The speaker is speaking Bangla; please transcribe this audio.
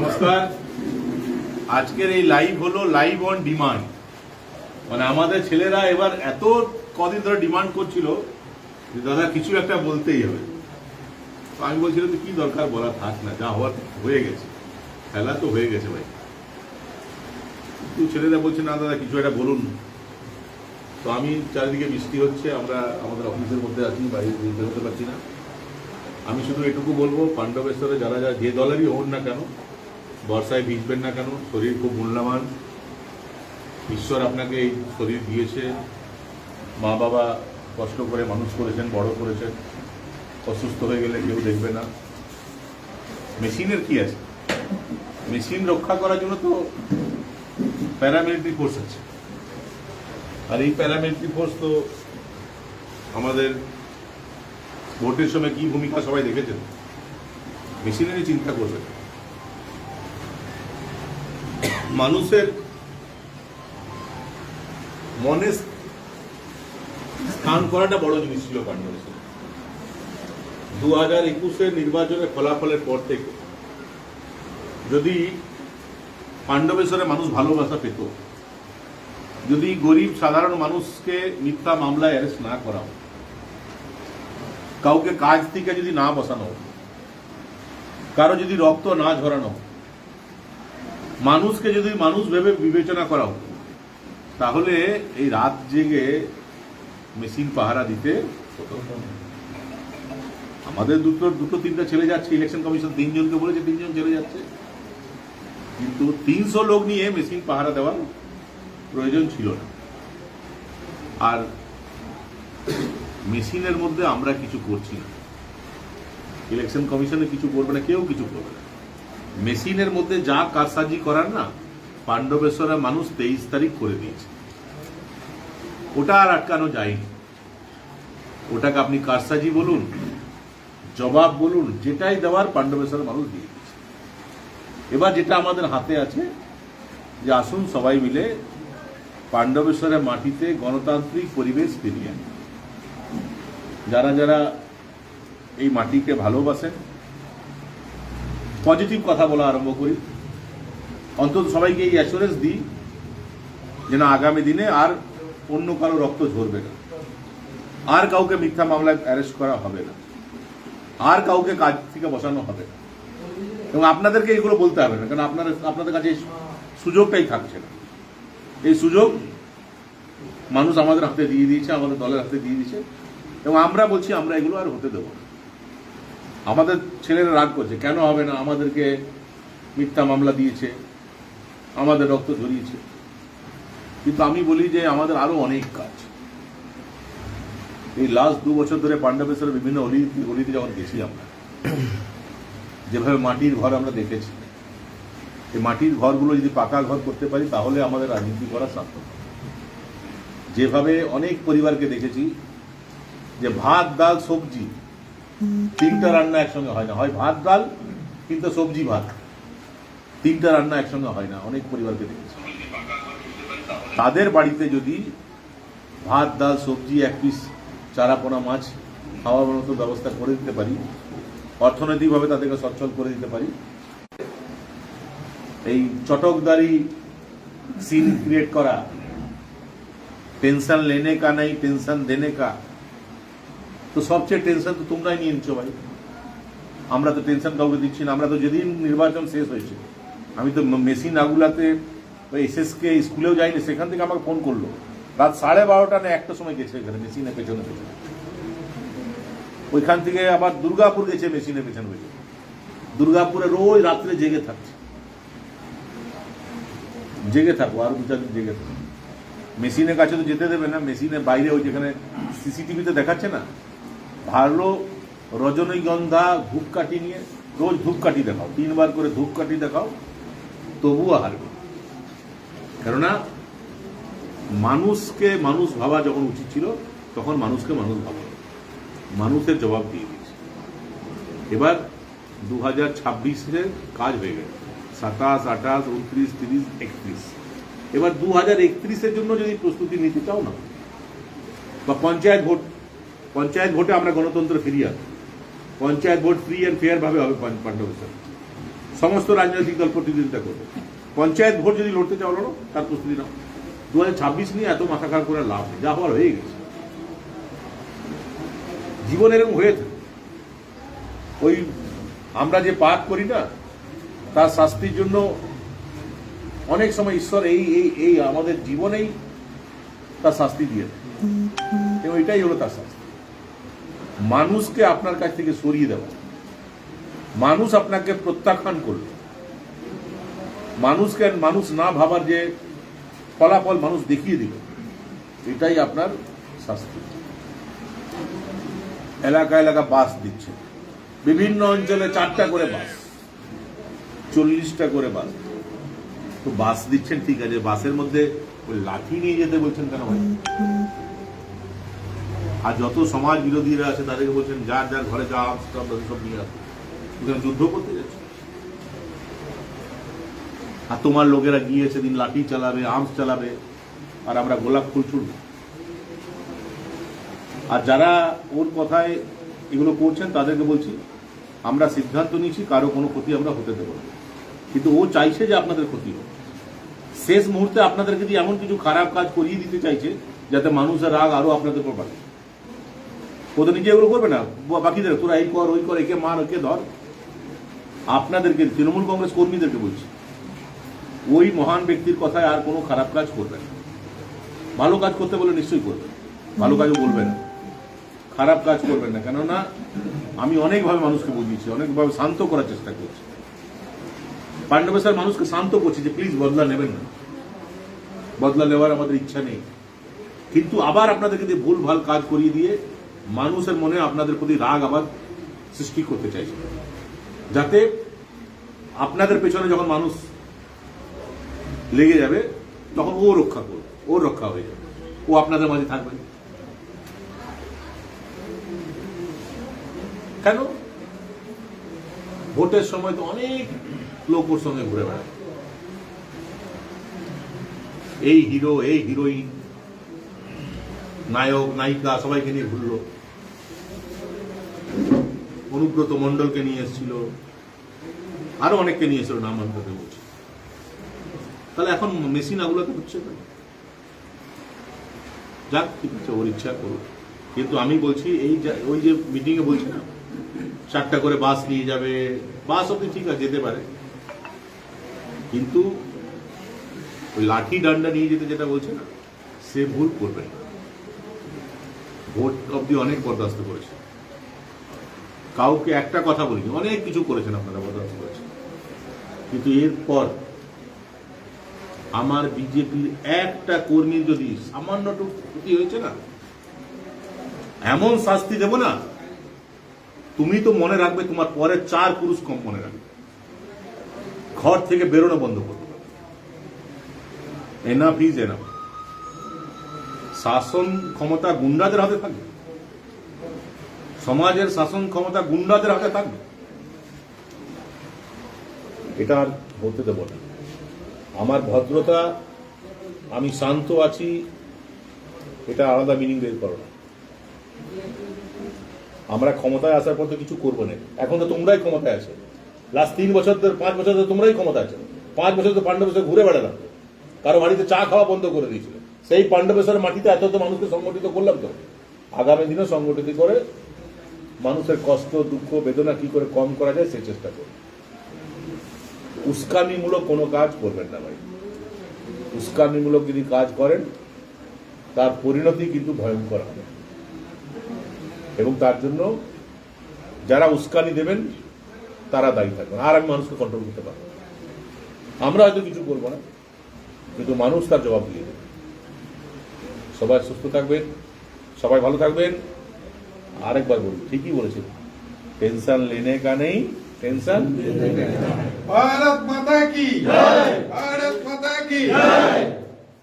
নমস্কার। আজকের এই লাইভ হলো লাইভ অন ডিমান্ড। মানে আমাদের ছেলেরা এবার এত কদিন ধরে ডিমান্ড করছিল যে দাদা কিছু একটা বলতেই হবে। তো আমি বলছিলাম যে কি দরকার বলা, থাক না, যা হওয়ার হয়ে গেছে, খেলা তো হয়ে গেছে ভাই। কিন্তু ছেলেরা বলছে না দাদা কিছু একটা বলুন। তো আমি চারিদিকে বৃষ্টি হচ্ছে, আমরা আমাদের অফিসের মধ্যে আছি, বাইরে বেরোতে পারছি না। আমি শুধু এটুকু বলবো, পাণ্ডবেশ্বরে যারা যারা যে দলেরই হন না কেন, বর্ষায় ভিজবেন না কেন, শরীর খুব মূল্যবান। ঈশ্বর আপনাকে এই শরীর দিয়েছে, মা বাবা কষ্ট করে মানুষ করেছেন, বড় করেছেন। অসুস্থ হয়ে গেলে কেউ দেখবে না। মেশিনের কি আছে? মেশিন রক্ষা করার জন্য তো প্যারামিলিটারি ফোর্স আছে। আর এই প্যারামিলিটারি ফোর্স তো আমাদের ভোটের সময় কি ভূমিকা সবাই দেখেছেন। মেশিনেরই চিন্তা করবেন। মানুষের মনে স্থান করাটা বড় জিনিস ছিল পাণ্ডবেশ্বর। 2021-এর নির্বাচনের ফলাফলের পর থেকে যদি পাণ্ডবেশ্বরে মানুষ ভালোবাসা পেত, যদি গরিব সাধারণ মানুষকে মিথ্যা মামলায় অ্যারেস্ট না করা হতো, কাউকে কাজ থেকে যদি না বসানো হতো, কারো যদি রক্ত না ঝরানো, মানুষকে যদি মানুষ ভেবে বিবেচনা করা হতো, তাহলে এই রাত জেগে মেশিন পাহারা দিতে হতো। আমাদের দুটো তিনটা ছেলে যাচ্ছে, ইলেকশন কমিশন 3 জনকে বলেছে 3 জন চলে যাচ্ছে, কিন্তু 300 লোক নিয়ে মেশিন পাহারা দেওয়ার প্রয়োজন ছিল না। আর মেশিনের মধ্যে আমরা কিছু করছি না, ইলেকশন কমিশনে কিছু করবে না, কেউ কিছু করবে না। মেশিনের মধ্যে যা কারসাজি করার না, পাণ্ডবেশ্বরের মানুষ 23 তারিখ করে দিয়েছে। ওটা আর আটকানো যায়নি। ওটাকে আপনি কারসাজি বলুন, জবাব বলুন, যেটাই দেওয়ার পাণ্ডবেশ্বরের মানুষ দিয়ে দিয়েছে। এবার যেটা আমাদের হাতে আছে, যে আসুন সবাই মিলে পাণ্ডবেশ্বরের মাটিতে গণতান্ত্রিক পরিবেশ ফিরিয়ে আনি। যারা যারা এই মাটিকে ভালোবাসেন, পজিটিভ কথা বলা আরম্ভ করি, অন্তত সবাইকে এই অ্যাসুরেন্স দিই যে না, আগামী দিনে আর অন্য কারো রক্ত ঝরবে না, আর কাউকে মিথ্যা মামলায় অ্যারেস্ট করা হবে না, আর কাউকে কাজ থেকে বসানো হবে না। এবং আপনাদেরকে এগুলো বলতে হবে না, কারণ আপনাদের কাছে সুযোগটাই থাকছে না। এই সুযোগ মানুষ আমাদের হাতে দিয়ে দিয়েছে, আমাদের দলের হাতে দিয়ে দিয়েছে, এবং আমরা বলছি আমরা এগুলো আর হতে দেবো না। আমাদের ছেলেরা রাগ করছে, কেন হবে না, আমাদেরকে মিথ্যা মামলা দিয়েছে, আমাদের রক্ত ঝরিয়েছে। কিন্তু আমি বলি যে আমাদের আরো অনেক কাজ। এই লাস্ট 2 বছর ধরে পাণ্ডবেশ্বরের বিভিন্ন অলিতে যখন গেছি, আমরা যেভাবে মাটির ঘর আমরা দেখেছি, এই মাটির ঘরগুলো যদি পাকা ঘর করতে পারি, তাহলে আমাদের রাজনীতি করা সার্থক। যেভাবে অনেক পরিবারকে দেখেছি যে ভাত ডাল সবজি 3টা রান্না একসঙ্গে হয় না, হয় ভাত ডাল কিন্তু সবজি ভাত, 3টা রান্না একসঙ্গে হয় না। অনেক পরিবারকে দেখেছি। তাদের বাড়িতে যদি ভাত ডাল সবজি 1 পিস চারাপোনা মাছ খাওয়ার মতো ব্যবস্থা করে দিতে পারি, অর্থনৈতিকভাবে তাদেরকে সচ্ছল করে দিতে পারি, এই চটকদারি সিন ক্রিয়েট করা, টেনশন লেনে কা নাই টেনশন দেনে কা, তো সবচেয়ে টেনশন তো তোমরাই নিয়ে নিচ্ছ ভাই। আমরা তো টেনশন কাউকে দিচ্ছি না। আমরা তো যেদিন নির্বাচন শেষ হয়েছে, আমি তো মেশিন আগুলাতে ওই এসএসকে স্কুলেও যাইনি, সেখান থেকে আমাকে ফোন করলো রাত 12:30টা না 1টার সময় গেছে এখানে মেশিনের পেছনে পেছনে। ওইখান থেকে আবার দুর্গাপুর গেছে মেশিনের পেছনে পেছনে। দুর্গাপুরে রোজ রাত্রে জেগে থাকছে, জেগে থাকবো, আরো 2-4 দিন জেগে থাকবো। মেশিনের কাছে তো যেতে দেবে না, মেশিনের বাইরে ওই যেখানে সিসিটিভিতে দেখাচ্ছে না, ভালো রজনীগন্ধা ধূপকাঠি নিয়ে রোজ ধূপকাঠি দেখাও, 3 বার করে ধূপকাঠি দেখাও, তবুও হারবে। কেননা মানুষকে মানুষ ভাবা যখন উচিত ছিল, তখন মানুষকে মানুষ ভাবা, মানুষের জবাব দিয়ে দিয়েছে। এবার 2026-এর কাজ হয়ে গেছে, 27, 28, 29, 30, 31। এবার 2031-এর জন্য যদি প্রস্তুতি নিতে চাও না, বা পঞ্চায়েত ভোটে আমরা গণতন্ত্র ফিরিয়ে আসবো। Panchayat vote free and fair ভাবে হবে পাণ্ডবেশ্বর। সমস্ত রাজনৈতিক দল প্রতিদ্বন্দ্বিতা করবে। পঞ্চায়েত ভোট যদি লড়তে চাও লড়ো, তার প্রস্তুতি নাও। 2026 নিয়ে এত মাথা খারাপ করে লাভ নেই, যা হওয়ার হয়ে গেছে। জীবন এরকম হয়ে থাকে। ওই আমরা যে পাপ করি না, তার শাস্তির জন্য অনেক সময় ঈশ্বর এই এই এই আমাদের জীবনেই তার শাস্তি দিয়ে দেয়, এবং এটাই হলো তার শাস্তি। মানুষকে আপনার কাছ থেকে সরিয়ে দেওয়া, মানুষ আপনাকে প্রত্যাখ্যান করল, মানুষকে মানুষ না ভাবার যে ফলাফল মানুষ দেখিয়ে দিল, এটাই আপনার শাস্তি। এলাকা এলাকা বাস দিচ্ছে, বিভিন্ন অঞ্চলে 4টা করে বাস, 40টা করে বাস। তো বাস দিচ্ছেন ঠিক আছে, বাসের মধ্যে ওই লাঠি নিয়ে যেতে বলছেন কেন ভাই? আর যত সমাজ বিরোধীরা আছে তাদেরকে বলছেন যার যার ঘরে যা সব নিয়ে আসবে, যুদ্ধ করতে যাচ্ছে। আর তোমার লোকেরা গিয়ে সেদিন লাঠি চালাবে, আর্মস চালাবে, আর আমরা গোলাপ ফুল ছুড়ব। আর যারা ওর কথায় এগুলো করছেন তাদেরকে বলছি, আমরা সিদ্ধান্ত নিয়েছি কারো কোনো ক্ষতি আমরা হতে দেবো না, কিন্তু ও চাইছে যে আপনাদের ক্ষতি হোক। শেষ মুহূর্তে আপনাদেরকে দিয়ে এমন কিছু খারাপ কাজ করিয়ে দিতে চাইছে যাতে মানুষের রাগ আরো আপনাদের উপর বাড়ে। ও তো নিজে এগুলো করবে না, বাকিদের তোরা এই কর ওই কর, একে মার ওকে ধর। আপনাদেরকে, তৃণমূল কংগ্রেস কর্মীদেরকে বলছি, ওই মহান ব্যক্তির কথায় আর কোনো খারাপ কাজ করবেন না। ভালো কাজ করতে বলে নিশ্চয়ই করবেন, ভালো কাজও বলবেন না, খারাপ কাজ করবেন না। কেননা আমি অনেকভাবে মানুষকে বুঝিয়েছি, অনেকভাবে শান্ত করার চেষ্টা করছি। পাণ্ডবেশ্বর মানুষকে শান্ত করছি যে প্লিজ বদলা নেবেন না, বদলা নেওয়ার আমাদের ইচ্ছা নেই। কিন্তু আবার আপনাদেরকে দিয়ে ভুল ভাল কাজ করিয়ে দিয়ে মানুষের মনে আপনাদের প্রতি রাগ আবার সৃষ্টি করতে চাইছে, যাতে আপনাদের পেছনে যখন মানুষ লেগে যাবে তখন ও রক্ষা করবে, ওর রক্ষা হয়ে যাবে, ও আপনাদের মাঝে থাকবে। কেন? ভোটের সময় তো অনেক লোক ওর সঙ্গে ঘুরে বেড়ায়, এই হিরো এই হিরোইন, নায়ক নায়িকা সবাইকে নিয়ে ঘুরলো, অনুব্রত মণ্ডলকে নিয়ে এসেছিল, আরো অনেককে নিয়ে এসেছিল, নাম আমি তোকে বলছি। তাহলে এখন মেশিন আগুলোতে হচ্ছে না, যাক ঠিক আছে, ওর ইচ্ছা করুক। কিন্তু আমি বলছি এই ওই যে মিটিং এ বলছি না 4টা করে বাস নিয়ে যাবে, বাস অব্দি ঠিক আছে যেতে পারে, কিন্তু ওই লাঠি ডান্ডা নিয়ে যেতে যেটা বলছে না, সে ভুল করবে না। ভোট অব্দি অনেক বরদাস্ত করেছে, কাউকে একটা কথা বলিনি, অনেক কিছু করেছেন আপনারা, বরদাস্ত করেছেন, কিন্তু এরপর আমার বিজেপির একটা কর্মীর যদি সামান্যটুকু ক্ষতি হয়েছে না, এমন শাস্তি দেব না, তুমি তো মনে রাখবে, তোমার পরে 4 পুরুষ কম মনে রাখবে, ঘর থেকে বেরোনো বন্ধ করবে। Enough is enough. শাসন ক্ষমতা গুন্ডাদের হাতে থাকবে, সমাজের শাসন ক্ষমতা গুন্ডাদের হাতে থাকবে, এটা আর হতে দেব না। আমার ভদ্রতা, আমি শান্ত আছি, এটা আলাদা মিনিং বের করো না। আমরা ক্ষমতায় আসার পর তো কিছু করবো না, এখন তো তোমরাই ক্ষমতায় আছে। লাস্ট 3 বছর ধরে 5 বছর ধরে তোমরাই ক্ষমতা আছে। 5 বছর তো পাণ্ডবেশ্বর ঘুরে বেড়ালাম, কারো বাড়িতে চা খাওয়া বন্ধ করে দিয়েছিল। সেই পাণ্ডবেশ্বরের মাটিতে এত মানুষকে সংগঠিত করলাম, তো আগামী দিনে সংগঠিত করে মানুষের কষ্ট দুঃখ বেদনা কি করে কম করা যায় সেই চেষ্টা করব। উস্কানিমূলক কোনো কাজ করবেন না ভাই। উস্কানিমূলক যদি কাজ করেন তার পরিণতি কিন্তু ভয়ঙ্কর হবে, এবং তার জন্য যারা উস্কানি দেবেন তারা দায়ী থাকবেন। আর আমি মানুষকে কন্ট্রোল করতে পারবো, আমরা হয়তো কিছু করবো না, কিন্তু মানুষ তার জবাব দিয়ে দেবে। সবাই সুস্থ থাকবেন, সবাই ভালো থাকবেন। আরেকবার বলি, ঠিকই বলেছেন, টেনশন লেনে কা নেই, টেনশন भारत माता की जय, भारत माता की जय।